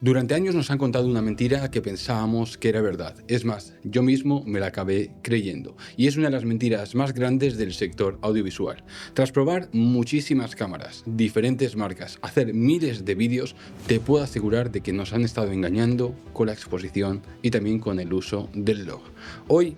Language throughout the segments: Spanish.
Durante años nos han contado una mentira que pensábamos que era verdad. Es más, yo mismo me la acabé creyendo. Y es una de las mentiras más grandes del sector audiovisual. Tras probar muchísimas cámaras, diferentes marcas, hacer miles de vídeos, te puedo asegurar de que nos han estado engañando con la exposición y también con el uso del log. Hoy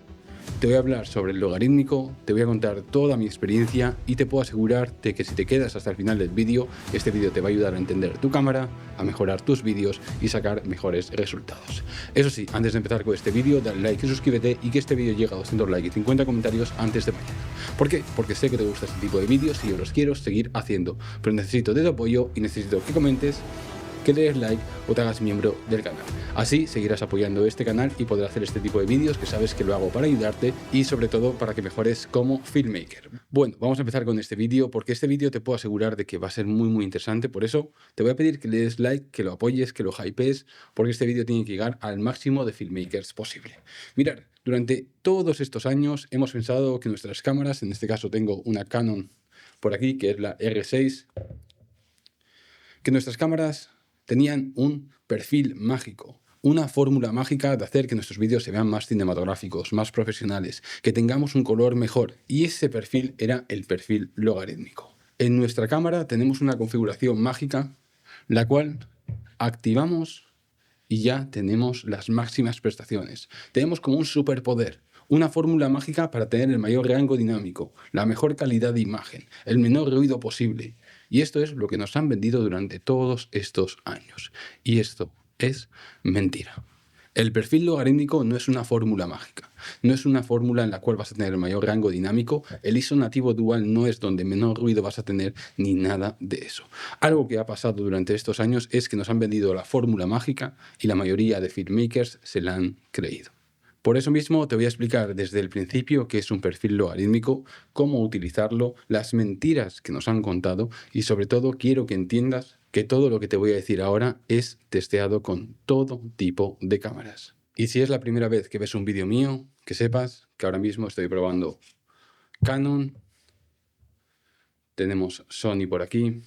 te voy a hablar sobre el logarítmico, te voy a contar toda mi experiencia y te puedo asegurar de que si te quedas hasta el final del vídeo, este vídeo te va a ayudar a entender tu cámara, a mejorar tus vídeos y sacar mejores resultados. Eso sí, antes de empezar con este vídeo, dale like y suscríbete y que este vídeo llegue a 200 likes y 50 comentarios antes de mañana. ¿Por qué? Porque sé que te gusta este tipo de vídeos y yo los quiero seguir haciendo, pero necesito de tu apoyo y necesito que comentes, que le des like o te hagas miembro del canal. Así seguirás apoyando este canal y podrás hacer este tipo de vídeos que sabes que lo hago para ayudarte y sobre todo para que mejores como filmmaker. Bueno, vamos a empezar con este vídeo porque este vídeo te puedo asegurar de que va a ser muy interesante. Por eso te voy a pedir que le des like, que lo apoyes, que lo hypees, porque este vídeo tiene que llegar al máximo de filmmakers posible. Mirad, durante todos estos años hemos pensado que nuestras cámaras, en este caso tengo una Canon por aquí que es la R6, que nuestras cámaras tenían un perfil mágico, una fórmula mágica de hacer que nuestros vídeos se vean más cinematográficos, más profesionales, que tengamos un color mejor, y ese perfil era el perfil logarítmico. En nuestra cámara tenemos una configuración mágica, la cual activamos y ya tenemos las máximas prestaciones. Tenemos como un superpoder, una fórmula mágica para tener el mayor rango dinámico, la mejor calidad de imagen, el menor ruido posible. Y esto es lo que nos han vendido durante todos estos años. Y esto es mentira. El perfil logarítmico no es una fórmula mágica, no es una fórmula en la cual vas a tener el mayor rango dinámico. El ISO nativo dual no es donde menor ruido vas a tener ni nada de eso. Algo que ha pasado durante estos años es que nos han vendido la fórmula mágica y la mayoría de filmmakers se la han creído. Por eso mismo te voy a explicar desde el principio qué es un perfil logarítmico, cómo utilizarlo, las mentiras que nos han contado y sobre todo quiero que entiendas que todo lo que te voy a decir ahora es testeado con todo tipo de cámaras. Y si es la primera vez que ves un vídeo mío, que sepas que ahora mismo estoy probando Canon, tenemos Sony por aquí,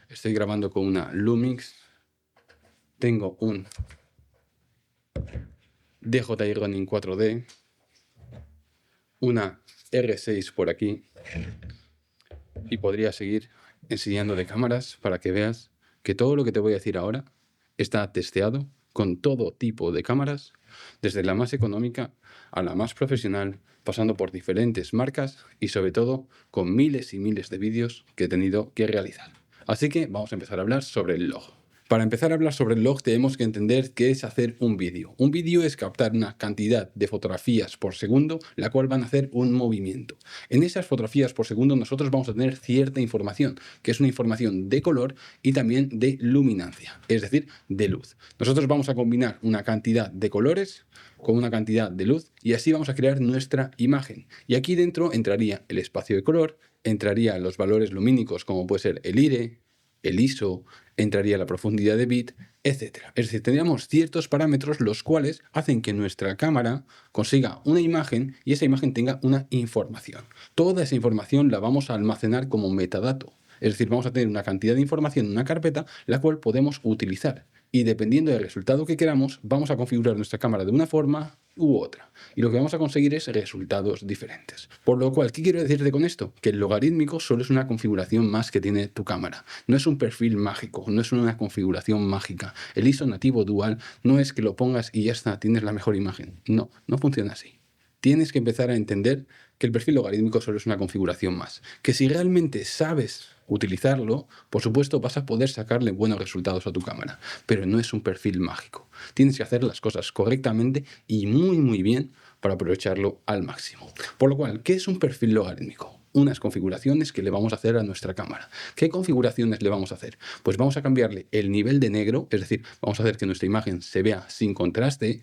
estoy grabando con una Lumix, tengo un DJI Ronin 4D, una R6 por aquí y podría seguir enseñando de cámaras para que veas que todo lo que te voy a decir ahora está testeado con todo tipo de cámaras, desde la más económica a la más profesional, pasando por diferentes marcas y sobre todo con miles y miles de vídeos que he tenido que realizar. Así que vamos a empezar a hablar sobre el log. Para empezar a hablar sobre el log tenemos que entender qué es hacer un vídeo. Un vídeo es captar una cantidad de fotografías por segundo, la cual van a hacer un movimiento. En esas fotografías por segundo nosotros vamos a tener cierta información, que es una información de color y también de luminancia, es decir, de luz. Nosotros vamos a combinar una cantidad de colores con una cantidad de luz y así vamos a crear nuestra imagen. Y aquí dentro entraría el espacio de color, entraría los valores lumínicos como puede ser el IRE, el ISO, entraría la profundidad de bit, etc. Es decir, tendríamos ciertos parámetros los cuales hacen que nuestra cámara consiga una imagen y esa imagen tenga una información. Toda esa información la vamos a almacenar como metadato. Es decir, vamos a tener una cantidad de información en una carpeta la cual podemos utilizar. Y dependiendo del resultado que queramos, vamos a configurar nuestra cámara de una forma u otra. Y lo que vamos a conseguir es resultados diferentes. Por lo cual, ¿qué quiero decirte con esto? Que el logarítmico solo es una configuración más que tiene tu cámara. No es un perfil mágico, no es una configuración mágica. El ISO nativo dual no es que lo pongas y ya está, tienes la mejor imagen. No, no funciona así. Tienes que empezar a entender que el perfil logarítmico solo es una configuración más. Que si realmente sabes utilizarlo, por supuesto vas a poder sacarle buenos resultados a tu cámara, pero no es un perfil mágico. Tienes que hacer las cosas correctamente y muy bien para aprovecharlo al máximo. Por lo cual, ¿qué es un perfil logarítmico? Unas configuraciones que le vamos a hacer a nuestra cámara. ¿Qué configuraciones le vamos a hacer? Pues vamos a cambiarle el nivel de negro, es decir, vamos a hacer que nuestra imagen se vea sin contraste.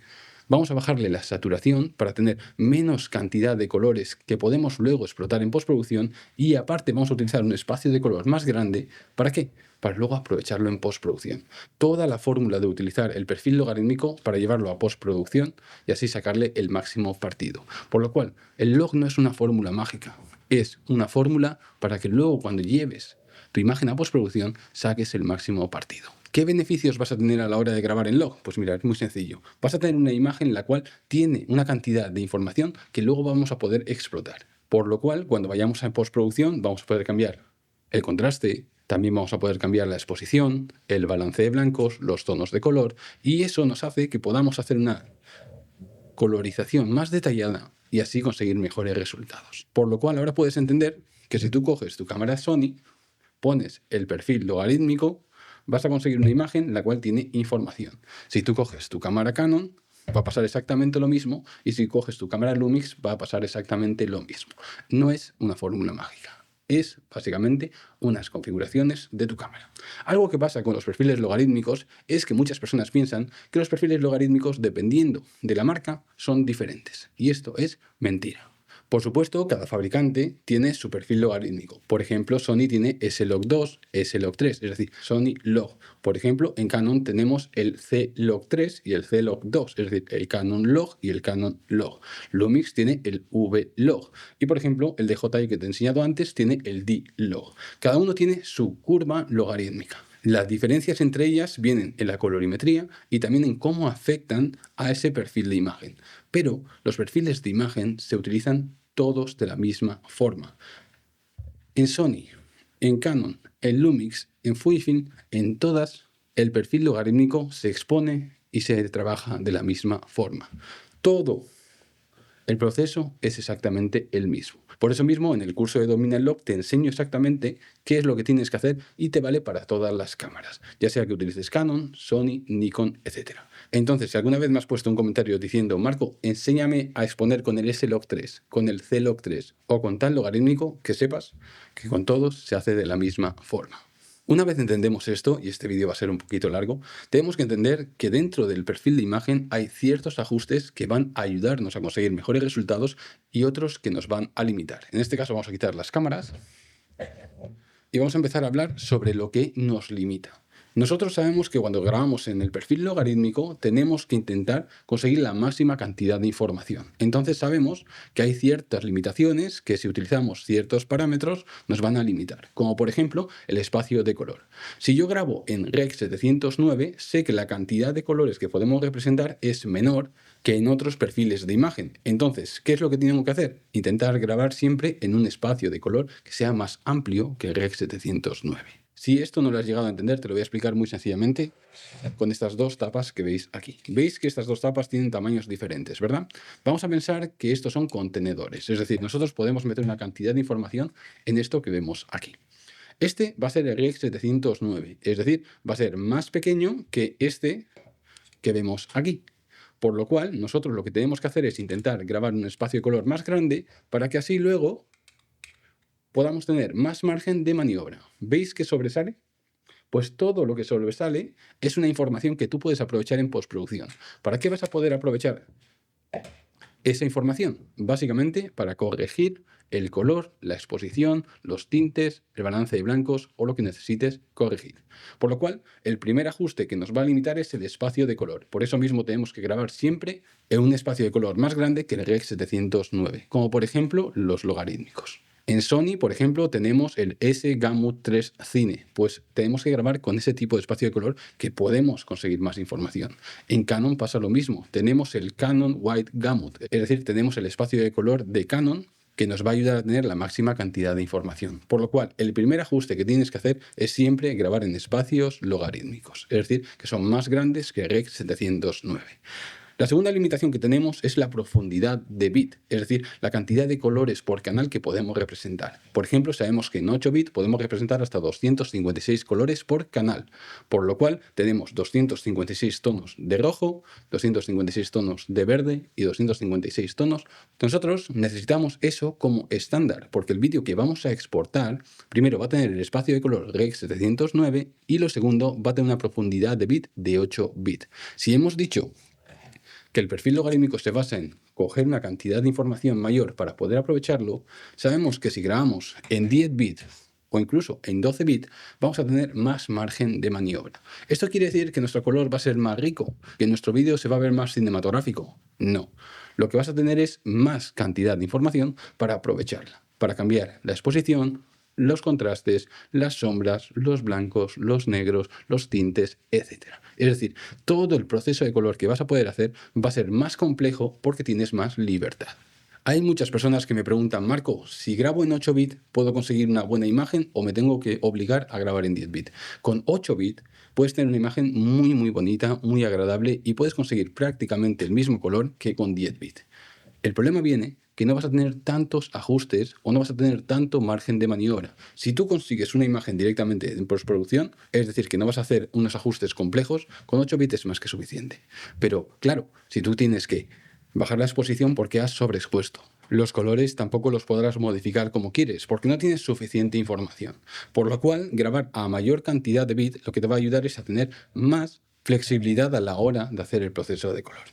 Vamos a bajarle la saturación para tener menos cantidad de colores que podemos luego explotar en postproducción y aparte vamos a utilizar un espacio de color más grande. ¿Para qué? Para luego aprovecharlo en postproducción. Toda la fórmula de utilizar el perfil logarítmico para llevarlo a postproducción y así sacarle el máximo partido. Por lo cual, el log no es una fórmula mágica, es una fórmula para que luego cuando lleves tu imagen a postproducción saques el máximo partido. ¿Qué beneficios vas a tener a la hora de grabar en log? Pues mira, es muy sencillo. Vas a tener una imagen en la cual tiene una cantidad de información que luego vamos a poder explotar. Por lo cual, cuando vayamos a postproducción, vamos a poder cambiar el contraste, también vamos a poder cambiar la exposición, el balance de blancos, los tonos de color, y eso nos hace que podamos hacer una colorización más detallada y así conseguir mejores resultados. Por lo cual, ahora puedes entender que si tú coges tu cámara Sony, pones el perfil logarítmico, vas a conseguir una imagen la cual tiene información. Si tú coges tu cámara Canon, va a pasar exactamente lo mismo, y si coges tu cámara Lumix, va a pasar exactamente lo mismo. No es una fórmula mágica. Es básicamente unas configuraciones de tu cámara. Algo que pasa con los perfiles logarítmicos es que muchas personas piensan que los perfiles logarítmicos, dependiendo de la marca, son diferentes. Y esto es mentira. Por supuesto, cada fabricante tiene su perfil logarítmico. Por ejemplo, Sony tiene S-Log2, S-Log3, es decir, Sony Log. Por ejemplo, en Canon tenemos el C-Log3 y el C-Log2, es decir, el Canon Log y el Canon Log. Lumix tiene el V-Log. Y por ejemplo, el DJI que te he enseñado antes tiene el D-Log. Cada uno tiene su curva logarítmica. Las diferencias entre ellas vienen en la colorimetría y también en cómo afectan a ese perfil de imagen. Pero los perfiles de imagen se utilizan todos de la misma forma. En Sony, en Canon, en Lumix, en Fujifilm, en todas, el perfil logarítmico se expone y se trabaja de la misma forma. Todo el proceso es exactamente el mismo. Por eso mismo, en el curso de Domina el Log te enseño exactamente qué es lo que tienes que hacer y te vale para todas las cámaras, ya sea que utilices Canon, Sony, Nikon, etc. Entonces, si alguna vez me has puesto un comentario diciendo, Marco, enséñame a exponer con el S-Log3, con el C-Log3 o con tal logarítmico, que sepas que con todos se hace de la misma forma. Una vez entendemos esto, y este vídeo va a ser un poquito largo, tenemos que entender que dentro del perfil de imagen hay ciertos ajustes que van a ayudarnos a conseguir mejores resultados y otros que nos van a limitar. En este caso vamos a quitar las cámaras y vamos a empezar a hablar sobre lo que nos limita. Nosotros sabemos que cuando grabamos en el perfil logarítmico tenemos que intentar conseguir la máxima cantidad de información. Entonces sabemos que hay ciertas limitaciones que si utilizamos ciertos parámetros nos van a limitar, como por ejemplo el espacio de color. Si yo grabo en Rec 709, sé que la cantidad de colores que podemos representar es menor que en otros perfiles de imagen. Entonces, ¿qué es lo que tengo que hacer? Intentar grabar siempre en un espacio de color que sea más amplio que el Rec 709. Si esto no lo has llegado a entender, te lo voy a explicar muy sencillamente con estas dos tapas que veis aquí. Veis que estas dos tapas tienen tamaños diferentes, ¿verdad? Vamos a pensar que estos son contenedores, es decir, nosotros podemos meter una cantidad de información en esto que vemos aquí. Este va a ser el Rec 709, es decir, va a ser más pequeño que este que vemos aquí. Por lo cual, nosotros lo que tenemos que hacer es intentar grabar un espacio de color más grande para que así luego podamos tener más margen de maniobra. ¿Veis que sobresale? Pues todo lo que sobresale es una información que tú puedes aprovechar en postproducción. ¿Para qué vas a poder aprovechar esa información? Básicamente para corregir el color, la exposición, los tintes, el balance de blancos o lo que necesites corregir. Por lo cual, el primer ajuste que nos va a limitar es el espacio de color. Por eso mismo tenemos que grabar siempre en un espacio de color más grande que el Rec 709, como por ejemplo los logarítmicos. En Sony, por ejemplo, tenemos el S-Gamut 3 Cine, pues tenemos que grabar con ese tipo de espacio de color que podemos conseguir más información. En Canon pasa lo mismo, tenemos el Canon Wide Gamut, es decir, tenemos el espacio de color de Canon que nos va a ayudar a tener la máxima cantidad de información. Por lo cual, el primer ajuste que tienes que hacer es siempre grabar en espacios logarítmicos, es decir, que son más grandes que Rec 709. La segunda limitación que tenemos es la profundidad de bit, es decir, la cantidad de colores por canal que podemos representar. Por ejemplo, sabemos que en 8 bits podemos representar hasta 256 colores por canal, por lo cual tenemos 256 tonos de rojo, 256 tonos de verde y 256 tonos. Nosotros necesitamos eso como estándar, porque el vídeo que vamos a exportar, primero va a tener el espacio de color Rec 709 y lo segundo va a tener una profundidad de bit de 8 bits. Si hemos dicho que el perfil logarítmico se basa en coger una cantidad de información mayor para poder aprovecharlo, sabemos que si grabamos en 10 bits o incluso en 12 bits, vamos a tener más margen de maniobra. ¿Esto quiere decir que nuestro color va a ser más rico? ¿Que nuestro vídeo se va a ver más cinematográfico? No. Lo que vas a tener es más cantidad de información para aprovecharla, para cambiar la exposición, los contrastes, las sombras, los blancos, los negros, los tintes, etc. Es decir, todo el proceso de color que vas a poder hacer va a ser más complejo porque tienes más libertad. Hay muchas personas que me preguntan: Marco, si grabo en 8 bits, ¿puedo conseguir una buena imagen o me tengo que obligar a grabar en 10 bits? Con 8 bits puedes tener una imagen muy bonita, muy agradable y puedes conseguir prácticamente el mismo color que con 10 bits. El problema viene que no vas a tener tantos ajustes o no vas a tener tanto margen de maniobra. Si tú consigues una imagen directamente en postproducción, es decir, que no vas a hacer unos ajustes complejos, con 8 bits es más que suficiente. Pero claro, si tú tienes que bajar la exposición porque has sobreexpuesto, los colores tampoco los podrás modificar como quieres porque no tienes suficiente información. Por lo cual, grabar a mayor cantidad de bits lo que te va a ayudar es a tener más flexibilidad a la hora de hacer el proceso de color.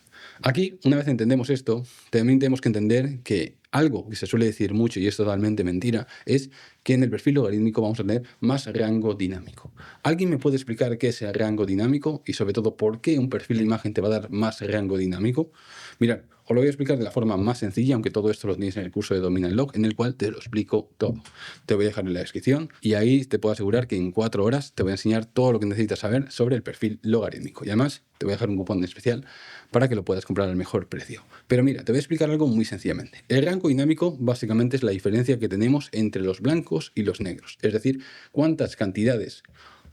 Aquí, una vez entendemos esto, también tenemos que entender que algo que se suele decir mucho y es totalmente mentira es que en el perfil logarítmico vamos a tener más rango dinámico. ¿Alguien me puede explicar qué es el rango dinámico y sobre todo por qué un perfil de imagen te va a dar más rango dinámico? Mirad, os lo voy a explicar de la forma más sencilla, aunque todo esto lo tenéis en el curso de Domina el Log, en el cual te lo explico todo. Te voy a dejar en la descripción y ahí te puedo asegurar que en 4 horas te voy a enseñar todo lo que necesitas saber sobre el perfil logarítmico. Y además te voy a dejar un cupón especial para que lo puedas comprar al mejor precio. Pero mira, te voy a explicar algo muy sencillamente. El rango dinámico básicamente es la diferencia que tenemos entre los blancos y los negros. Es decir, cuántas cantidades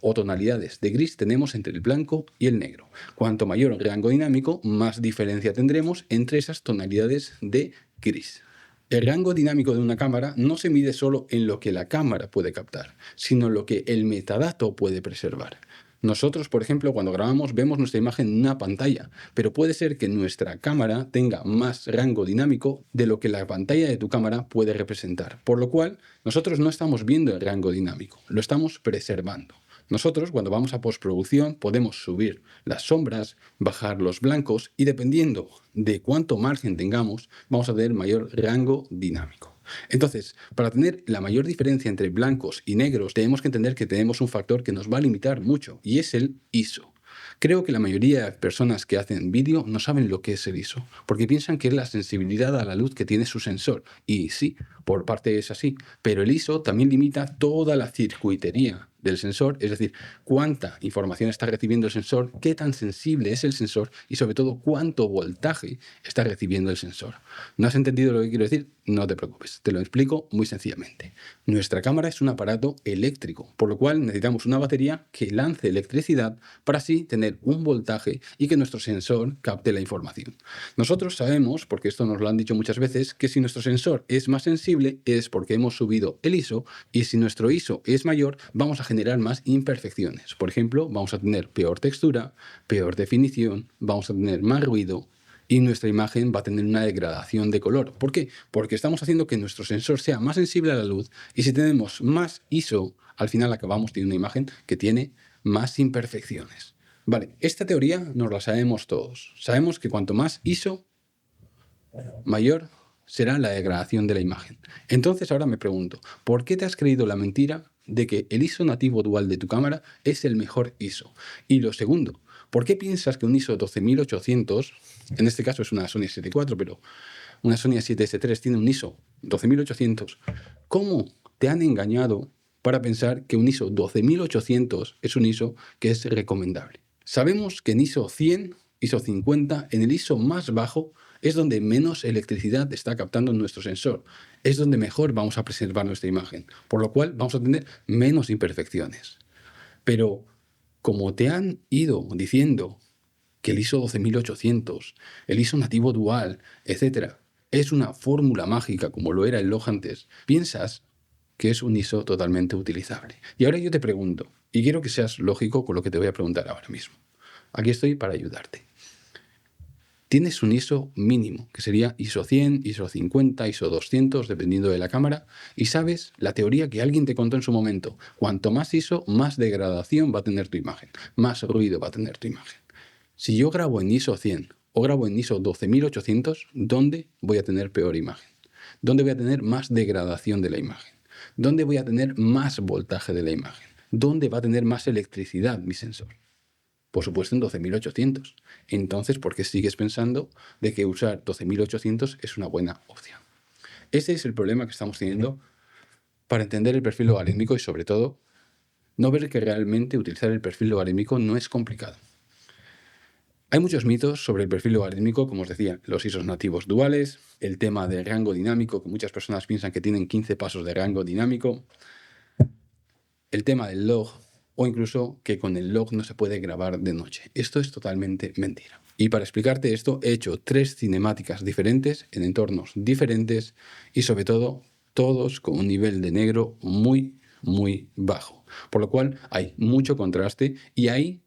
o tonalidades de gris tenemos entre el blanco y el negro. Cuanto mayor el rango dinámico, más diferencia tendremos entre esas tonalidades de gris. El rango dinámico de una cámara no se mide solo en lo que la cámara puede captar, sino en lo que el metadato puede preservar. Nosotros, por ejemplo, cuando grabamos vemos nuestra imagen en una pantalla, pero puede ser que nuestra cámara tenga más rango dinámico de lo que la pantalla de tu cámara puede representar, por lo cual nosotros no estamos viendo el rango dinámico, lo estamos preservando. Nosotros, cuando vamos a postproducción, podemos subir las sombras, bajar los blancos y dependiendo de cuánto margen tengamos, vamos a tener mayor rango dinámico. Entonces, para tener la mayor diferencia entre blancos y negros, tenemos que entender que tenemos un factor que nos va a limitar mucho y es el ISO. Creo que la mayoría de personas que hacen vídeo no saben lo que es el ISO, porque piensan que es la sensibilidad a la luz que tiene su sensor. Y sí, por parte es así, pero el ISO también limita toda la circuitería del sensor, es decir, cuánta información está recibiendo el sensor, qué tan sensible es el sensor y sobre todo cuánto voltaje está recibiendo el sensor. ¿No has entendido lo que quiero decir? No te preocupes, te lo explico muy sencillamente. Nuestra cámara es un aparato eléctrico, por lo cual necesitamos una batería que lance electricidad para así tener un voltaje y que nuestro sensor capte la información. Nosotros sabemos, porque esto nos lo han dicho muchas veces, que si nuestro sensor es más sensible es porque hemos subido el ISO y si nuestro ISO es mayor vamos a generar más imperfecciones. Por ejemplo, vamos a tener peor textura, peor definición, vamos a tener más ruido y nuestra imagen va a tener una degradación de color. ¿Por qué? Porque estamos haciendo que nuestro sensor sea más sensible a la luz y si tenemos más ISO, al final acabamos teniendo una imagen que tiene más imperfecciones. Vale, esta teoría nos la sabemos todos. Sabemos que cuanto más ISO, mayor será la degradación de la imagen. Entonces ahora me pregunto, ¿por qué te has creído la mentira de que el ISO nativo dual de tu cámara es el mejor ISO? Y lo segundo, ¿por qué piensas que un ISO 12800, en este caso es una Sony A7 IV, pero una Sony A7S3 tiene un ISO 12800? ¿Cómo te han engañado para pensar que un ISO 12800 es un ISO que es recomendable? Sabemos que en ISO 100, ISO 50, en el ISO más bajo, es donde menos electricidad está captando nuestro sensor. Es donde mejor vamos a preservar nuestra imagen, por lo cual vamos a tener menos imperfecciones. Pero como te han ido diciendo que el ISO 12800, el ISO nativo dual, etcétera, es una fórmula mágica como lo era el log antes, piensas que es un ISO totalmente utilizable. Y ahora yo te pregunto, y quiero que seas lógico con lo que te voy a preguntar ahora mismo. Aquí estoy para ayudarte. Tienes un ISO mínimo, que sería ISO 100, ISO 50, ISO 200, dependiendo de la cámara, y sabes la teoría que alguien te contó en su momento. Cuanto más ISO, más degradación va a tener tu imagen, más ruido va a tener tu imagen. Si yo grabo en ISO 100 o grabo en ISO 12800, ¿dónde voy a tener peor imagen? ¿Dónde voy a tener más degradación de la imagen? ¿Dónde voy a tener más voltaje de la imagen? ¿Dónde va a tener más electricidad mi sensor? Por supuesto en 12800. Entonces, ¿por qué sigues pensando de que usar 12800 es una buena opción? Ese es el problema que estamos teniendo para entender el perfil logarítmico y sobre todo no ver que realmente utilizar el perfil logarítmico no es complicado. Hay muchos mitos sobre el perfil logarítmico, como os decía, los ISOs nativos duales, el tema del rango dinámico, que muchas personas piensan que tienen 15 pasos de rango dinámico, el tema del log o incluso que con el log no se puede grabar de noche. Esto es totalmente mentira. Y para explicarte esto he hecho 3 cinemáticas diferentes en entornos diferentes y sobre todo todos con un nivel de negro muy bajo. Por lo cual hay mucho contraste y ahí,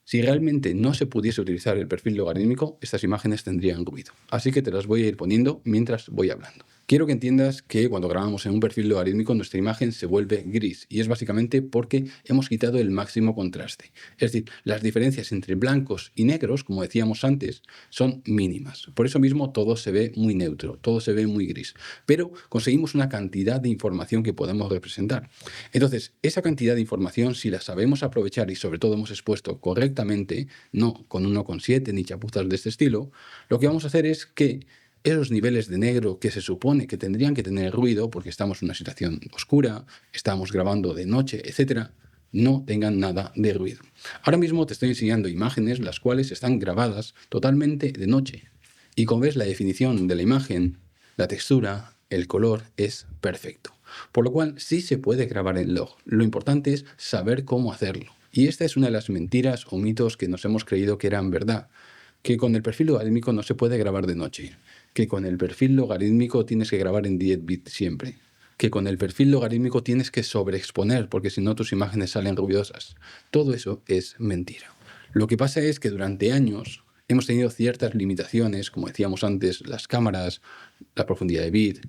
si realmente no se pudiese utilizar el perfil logarítmico, estas imágenes tendrían ruido. Así que te las voy a ir poniendo mientras voy hablando. Quiero que entiendas que cuando grabamos en un perfil logarítmico nuestra imagen se vuelve gris y es básicamente porque hemos quitado el máximo contraste. Es decir, las diferencias entre blancos y negros, como decíamos antes, son mínimas. Por eso mismo todo se ve muy neutro, todo se ve muy gris. Pero conseguimos una cantidad de información que podemos representar. Entonces, esa cantidad de información, si la sabemos aprovechar y sobre todo hemos expuesto correctamente, no con 1,7 ni chapuzas de este estilo, lo que vamos a hacer es que esos niveles de negro que se supone que tendrían que tener ruido porque estamos en una situación oscura, estamos grabando de noche, etcétera, no tengan nada de ruido. Ahora mismo te estoy enseñando imágenes las cuales están grabadas totalmente de noche. Y como ves, la definición de la imagen, la textura, el color es perfecto. Por lo cual sí se puede grabar en log. Lo importante es saber cómo hacerlo. Y esta es una de las mentiras o mitos que nos hemos creído que eran verdad. Que con el perfil logarítmico no se puede grabar de noche, que con el perfil logarítmico tienes que grabar en 10 bits siempre, que con el perfil logarítmico tienes que sobreexponer porque si no tus imágenes salen ruidosas. Todo eso es mentira. Lo que pasa es que durante años hemos tenido ciertas limitaciones, como decíamos antes, las cámaras, la profundidad de bit,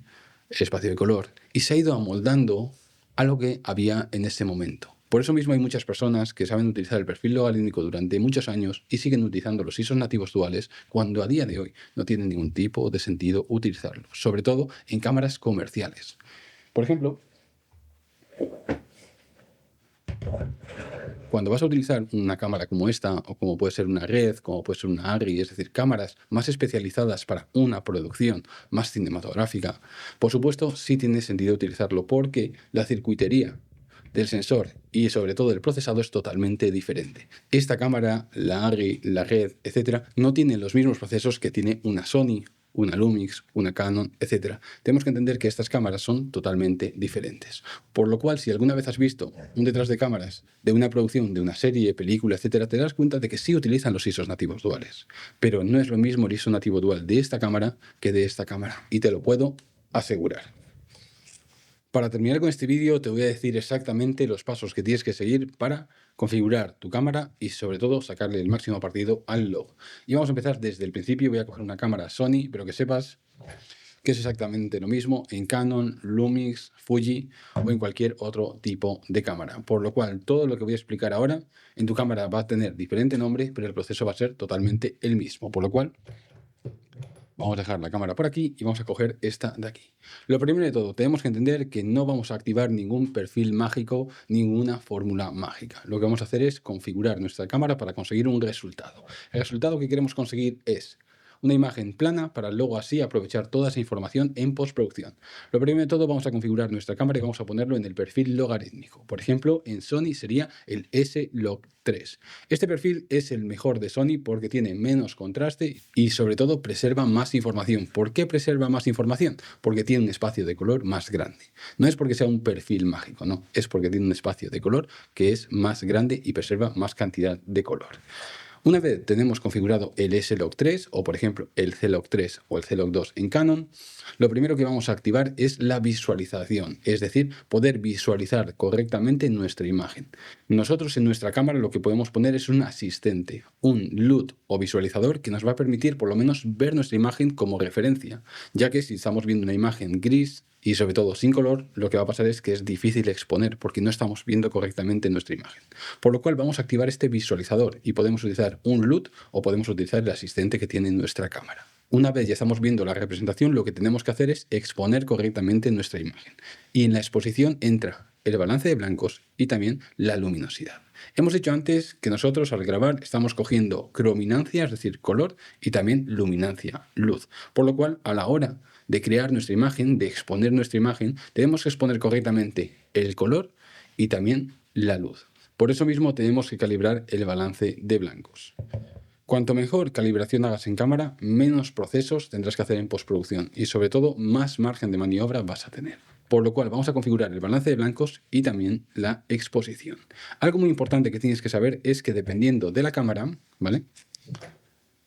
el espacio de color, y se ha ido amoldando a lo que había en ese momento. Por eso mismo hay muchas personas que saben utilizar el perfil logarítmico durante muchos años y siguen utilizando los ISOs nativos duales cuando a día de hoy no tiene ningún tipo de sentido utilizarlo, sobre todo en cámaras comerciales. Por ejemplo, cuando vas a utilizar una cámara como esta, o como puede ser una Red, como puede ser una ARRI, es decir, cámaras más especializadas para una producción más cinematográfica, por supuesto sí tiene sentido utilizarlo porque la circuitería del sensor y sobre todo del procesado es totalmente diferente. Esta cámara, la ARRI, la Red, etcétera, no tienen los mismos procesos que tiene una Sony, una Lumix, una Canon, etcétera. Tenemos que entender que estas cámaras son totalmente diferentes. Por lo cual, si alguna vez has visto un detrás de cámaras de una producción, de una serie, película, etcétera, te das cuenta de que sí utilizan los ISOs nativos duales. Pero no es lo mismo el ISO nativo dual de esta cámara que de esta cámara. Y te lo puedo asegurar. Para terminar con este vídeo te voy a decir exactamente los pasos que tienes que seguir para configurar tu cámara y sobre todo sacarle el máximo partido al log. Y vamos a empezar desde el principio. Voy a coger una cámara Sony, pero que sepas que es exactamente lo mismo en Canon, Lumix, Fuji o en cualquier otro tipo de cámara. Por lo cual todo lo que voy a explicar ahora en tu cámara va a tener diferente nombre, pero el proceso va a ser totalmente el mismo. Por lo cual vamos a dejar la cámara por aquí y vamos a coger esta de aquí. Lo primero de todo, tenemos que entender que no vamos a activar ningún perfil mágico, ninguna fórmula mágica. Lo que vamos a hacer es configurar nuestra cámara para conseguir un resultado. El resultado que queremos conseguir es una imagen plana para luego así aprovechar toda esa información en postproducción. Lo primero de todo, vamos a configurar nuestra cámara y vamos a ponerlo en el perfil logarítmico. Por ejemplo, en Sony sería el S-Log3. Este perfil es el mejor de Sony porque tiene menos contraste y sobre todo preserva más información. ¿Por qué preserva más información? Porque tiene un espacio de color más grande. No es porque sea un perfil mágico, no, es porque tiene un espacio de color que es más grande y preserva más cantidad de color. Una vez tenemos configurado el S-Log3 o por ejemplo el C-Log3 o el C-Log2 en Canon, lo primero que vamos a activar es la visualización, es decir, poder visualizar correctamente nuestra imagen. Nosotros en nuestra cámara lo que podemos poner es un asistente, un LUT o visualizador que nos va a permitir por lo menos ver nuestra imagen como referencia, ya que si estamos viendo una imagen gris, y sobre todo sin color, lo que va a pasar es que es difícil exponer porque no estamos viendo correctamente nuestra imagen. Por lo cual vamos a activar este visualizador y podemos utilizar un LUT o podemos utilizar el asistente que tiene nuestra cámara. Una vez ya estamos viendo la representación, lo que tenemos que hacer es exponer correctamente nuestra imagen. Y en la exposición entra el balance de blancos y también la luminosidad. Hemos dicho antes que nosotros al grabar estamos cogiendo crominancia, es decir, color, y también luminancia, luz. Por lo cual, a la hora de crear nuestra imagen, de exponer nuestra imagen, tenemos que exponer correctamente el color y también la luz. Por eso mismo tenemos que calibrar el balance de blancos. Cuanto mejor calibración hagas en cámara, menos procesos tendrás que hacer en postproducción y sobre todo más margen de maniobra vas a tener. Por lo cual vamos a configurar el balance de blancos y también la exposición. Algo muy importante que tienes que saber es que dependiendo de la cámara, ¿vale?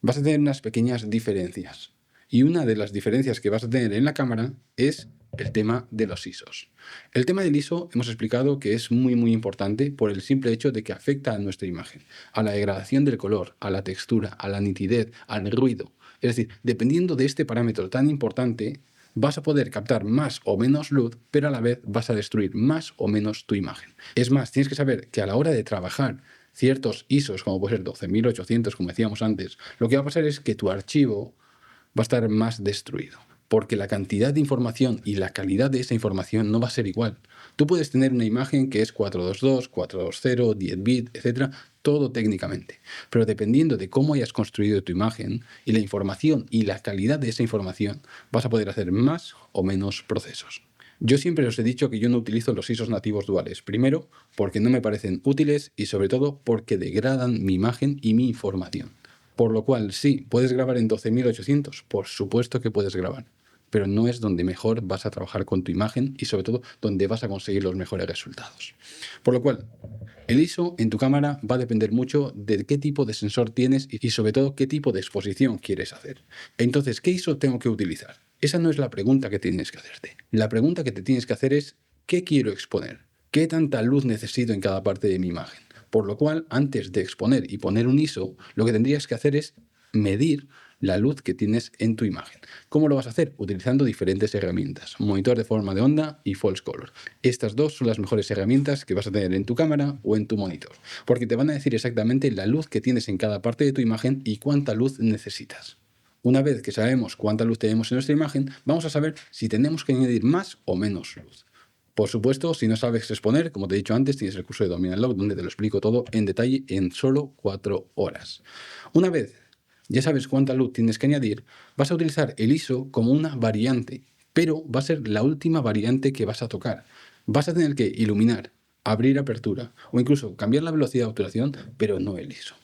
Vas a tener unas pequeñas diferencias. Y una de las diferencias que vas a tener en la cámara es el tema de los ISOs. El tema del ISO hemos explicado que es muy importante por el simple hecho de que afecta a nuestra imagen, a la degradación del color, a la textura, a la nitidez, al ruido. Es decir, dependiendo de este parámetro tan importante, vas a poder captar más o menos luz, pero a la vez vas a destruir más o menos tu imagen. Es más, tienes que saber que a la hora de trabajar ciertos ISOs, como puede ser 12800, como decíamos antes, lo que va a pasar es que tu archivo va a estar más destruido, porque la cantidad de información y la calidad de esa información no va a ser igual. Tú puedes tener una imagen que es 422, 420, 10 bits, etcétera, todo técnicamente, pero dependiendo de cómo hayas construido tu imagen y la información y la calidad de esa información, vas a poder hacer más o menos procesos. Yo siempre os he dicho que yo no utilizo los ISOs nativos duales. Primero, porque no me parecen útiles y sobre todo porque degradan mi imagen y mi información. Por lo cual, sí, ¿puedes grabar en 12800? Por supuesto que puedes grabar, pero no es donde mejor vas a trabajar con tu imagen y sobre todo donde vas a conseguir los mejores resultados. Por lo cual, el ISO en tu cámara va a depender mucho de qué tipo de sensor tienes y sobre todo qué tipo de exposición quieres hacer. Entonces, ¿qué ISO tengo que utilizar? Esa no es la pregunta que tienes que hacerte. La pregunta que te tienes que hacer es ¿qué quiero exponer? ¿Qué tanta luz necesito en cada parte de mi imagen? Por lo cual, antes de exponer y poner un ISO, lo que tendrías que hacer es medir la luz que tienes en tu imagen. ¿Cómo lo vas a hacer? Utilizando diferentes herramientas, monitor de forma de onda y false color. Estas dos son las mejores herramientas que vas a tener en tu cámara o en tu monitor, porque te van a decir exactamente la luz que tienes en cada parte de tu imagen y cuánta luz necesitas. Una vez que sabemos cuánta luz tenemos en nuestra imagen, vamos a saber si tenemos que añadir más o menos luz. Por supuesto, si no sabes exponer, como te he dicho antes, tienes el curso de Dominant Log donde te lo explico todo en detalle en solo 4 horas. Una vez ya sabes cuánta luz tienes que añadir, vas a utilizar el ISO como una variante, pero va a ser la última variante que vas a tocar. Vas a tener que iluminar, abrir apertura o incluso cambiar la velocidad de obturación, pero no el ISO.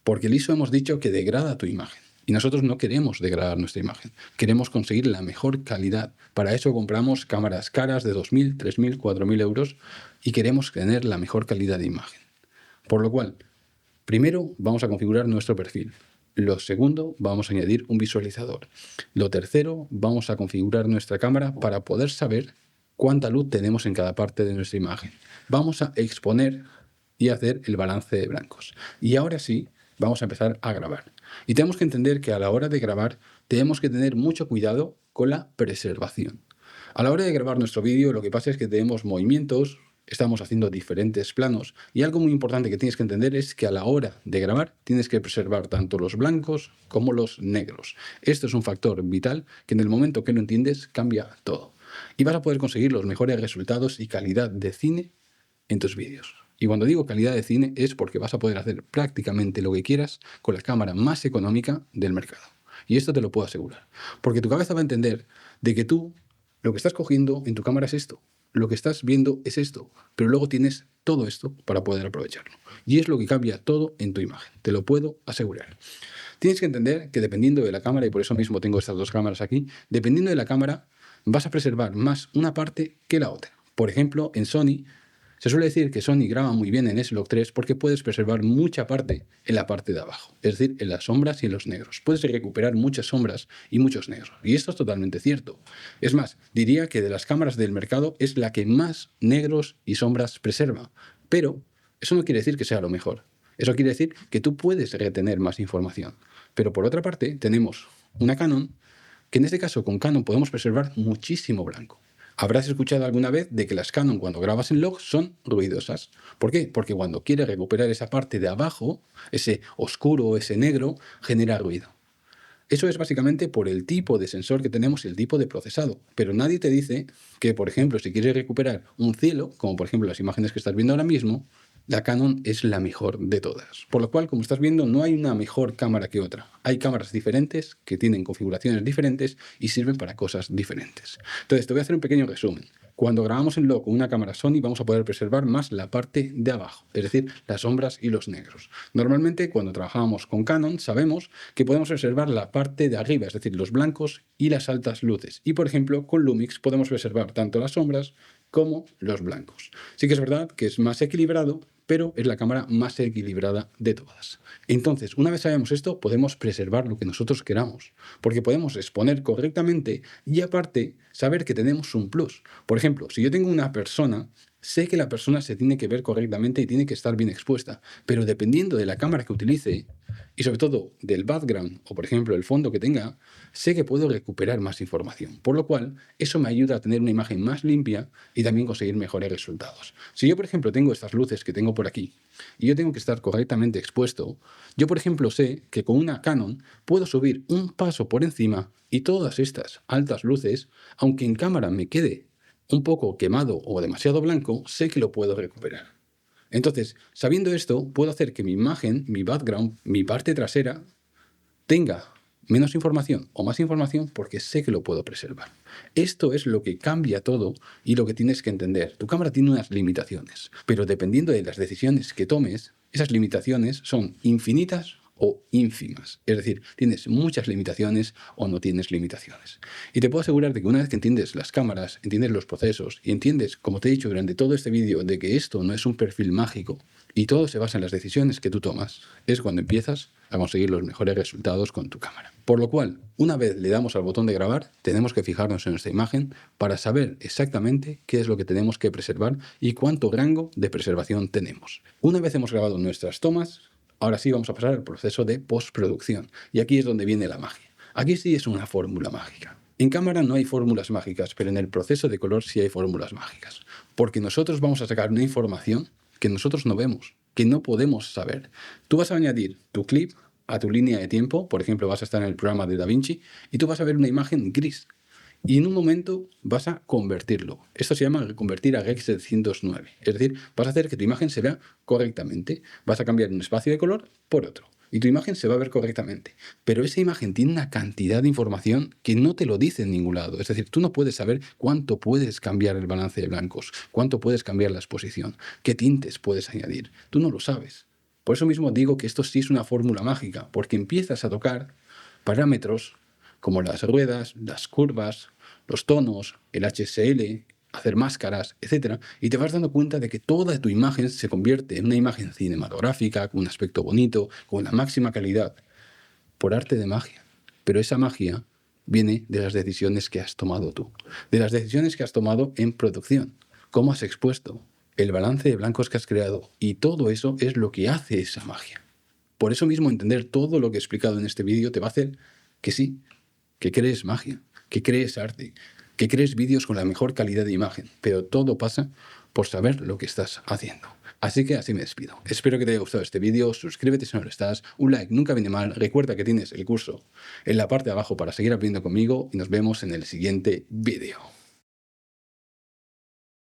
Porque el ISO hemos dicho que degrada tu imagen. Y nosotros no queremos degradar nuestra imagen. Queremos conseguir la mejor calidad. Para eso compramos cámaras caras de 2.000, 3.000, 4.000 euros y queremos tener la mejor calidad de imagen. Por lo cual, primero vamos a configurar nuestro perfil. Lo segundo, vamos a añadir un visualizador. Lo tercero, vamos a configurar nuestra cámara para poder saber cuánta luz tenemos en cada parte de nuestra imagen. Vamos a exponer y hacer el balance de blancos. Y ahora sí, vamos a empezar a grabar. Y tenemos que entender que a la hora de grabar tenemos que tener mucho cuidado con la preservación. A la hora de grabar nuestro vídeo lo que pasa es que tenemos movimientos, estamos haciendo diferentes planos y algo muy importante que tienes que entender es que a la hora de grabar tienes que preservar tanto los blancos como los negros. Esto es un factor vital que en el momento que lo entiendes cambia todo. Y vas a poder conseguir los mejores resultados y calidad de cine en tus vídeos. Y cuando digo calidad de cine es porque vas a poder hacer prácticamente lo que quieras con la cámara más económica del mercado. Y esto te lo puedo asegurar. Porque tu cabeza va a entender de que tú lo que estás cogiendo en tu cámara es esto. Lo que estás viendo es esto. Pero luego tienes todo esto para poder aprovecharlo. Y es lo que cambia todo en tu imagen. Te lo puedo asegurar. Tienes que entender que dependiendo de la cámara, y por eso mismo tengo estas dos cámaras aquí, dependiendo de la cámara vas a preservar más una parte que la otra. Por ejemplo, en Sony se suele decir que Sony graba muy bien en S-Log 3 porque puedes preservar mucha parte en la parte de abajo, es decir, en las sombras y en los negros. Puedes recuperar muchas sombras y muchos negros. Y esto es totalmente cierto. Es más, diría que de las cámaras del mercado es la que más negros y sombras preserva. Pero eso no quiere decir que sea lo mejor. Eso quiere decir que tú puedes retener más información. Pero por otra parte, tenemos una Canon, que en este caso con Canon podemos preservar muchísimo blanco. Habrás escuchado alguna vez de que las Canon cuando grabas en log son ruidosas. ¿Por qué? Porque cuando quieres recuperar esa parte de abajo, ese oscuro, ese negro, genera ruido. Eso es básicamente por el tipo de sensor que tenemos y el tipo de procesado. Pero nadie te dice que, por ejemplo, si quieres recuperar un cielo, como por ejemplo las imágenes que estás viendo ahora mismo, la Canon es la mejor de todas. Por lo cual, como estás viendo, no hay una mejor cámara que otra. Hay cámaras diferentes que tienen configuraciones diferentes y sirven para cosas diferentes. Entonces, te voy a hacer un pequeño resumen. Cuando grabamos en RAW con una cámara Sony vamos a poder preservar más la parte de abajo, es decir, las sombras y los negros. Normalmente cuando trabajamos con Canon sabemos que podemos preservar la parte de arriba, es decir, los blancos y las altas luces. Y por ejemplo con Lumix podemos preservar tanto las sombras como los blancos. Sí que es verdad que es más equilibrado, pero es la cámara más equilibrada de todas. Entonces, una vez sabemos esto, podemos preservar lo que nosotros queramos, porque podemos exponer correctamente y aparte saber que tenemos un plus. Por ejemplo, si yo tengo una persona, sé que la persona se tiene que ver correctamente y tiene que estar bien expuesta, pero dependiendo de la cámara que utilice y sobre todo del background o por ejemplo el fondo que tenga, sé que puedo recuperar más información, por lo cual eso me ayuda a tener una imagen más limpia y también conseguir mejores resultados. Si yo por ejemplo tengo estas luces que tengo por aquí y yo tengo que estar correctamente expuesto, yo por ejemplo sé que con una Canon puedo subir un paso por encima y todas estas altas luces, aunque en cámara me quede un poco quemado o demasiado blanco, sé que lo puedo recuperar. Entonces, sabiendo esto, puedo hacer que mi imagen, mi background, mi parte trasera, tenga menos información o más información porque sé que lo puedo preservar. Esto es lo que cambia todo y lo que tienes que entender. Tu cámara tiene unas limitaciones, pero dependiendo de las decisiones que tomes, esas limitaciones son infinitas o ínfimas. Es decir, tienes muchas limitaciones o no tienes limitaciones. Y te puedo asegurar de que una vez que entiendes las cámaras, entiendes los procesos y entiendes, como te he dicho durante todo este vídeo, de que esto no es un perfil mágico y todo se basa en las decisiones que tú tomas, es cuando empiezas a conseguir los mejores resultados con tu cámara. Por lo cual, una vez le damos al botón de grabar, tenemos que fijarnos en nuestra imagen para saber exactamente qué es lo que tenemos que preservar y cuánto rango de preservación tenemos. Una vez hemos grabado nuestras tomas, ahora sí vamos a pasar al proceso de postproducción. Y aquí es donde viene la magia. Aquí sí es una fórmula mágica. En cámara no hay fórmulas mágicas, pero en el proceso de color sí hay fórmulas mágicas. Porque nosotros vamos a sacar una información que nosotros no vemos, que no podemos saber. Tú vas a añadir tu clip a tu línea de tiempo, por ejemplo, vas a estar en el programa de DaVinci y tú vas a ver una imagen gris. Y en un momento vas a convertirlo. Esto se llama convertir a Rec 709. Es decir, vas a hacer que tu imagen se vea correctamente. Vas a cambiar un espacio de color por otro. Y tu imagen se va a ver correctamente. Pero esa imagen tiene una cantidad de información que no te lo dice en ningún lado. Es decir, tú no puedes saber cuánto puedes cambiar el balance de blancos, cuánto puedes cambiar la exposición, qué tintes puedes añadir. Tú no lo sabes. Por eso mismo digo que esto sí es una fórmula mágica, porque empiezas a tocar parámetros como las ruedas, las curvas, los tonos, el HSL, hacer máscaras, etc. Y te vas dando cuenta de que toda tu imagen se convierte en una imagen cinematográfica, con un aspecto bonito, con la máxima calidad, por arte de magia. Pero esa magia viene de las decisiones que has tomado tú, de las decisiones que has tomado en producción, cómo has expuesto, el balance de blancos que has creado, y todo eso es lo que hace esa magia. Por eso mismo entender todo lo que he explicado en este vídeo te va a hacer que sí, que crees magia, que crees arte, que crees vídeos con la mejor calidad de imagen, pero todo pasa por saber lo que estás haciendo. Así que así me despido. Espero que te haya gustado este vídeo, suscríbete si no lo estás, un like nunca viene mal, recuerda que tienes el curso en la parte de abajo para seguir aprendiendo conmigo y nos vemos en el siguiente vídeo.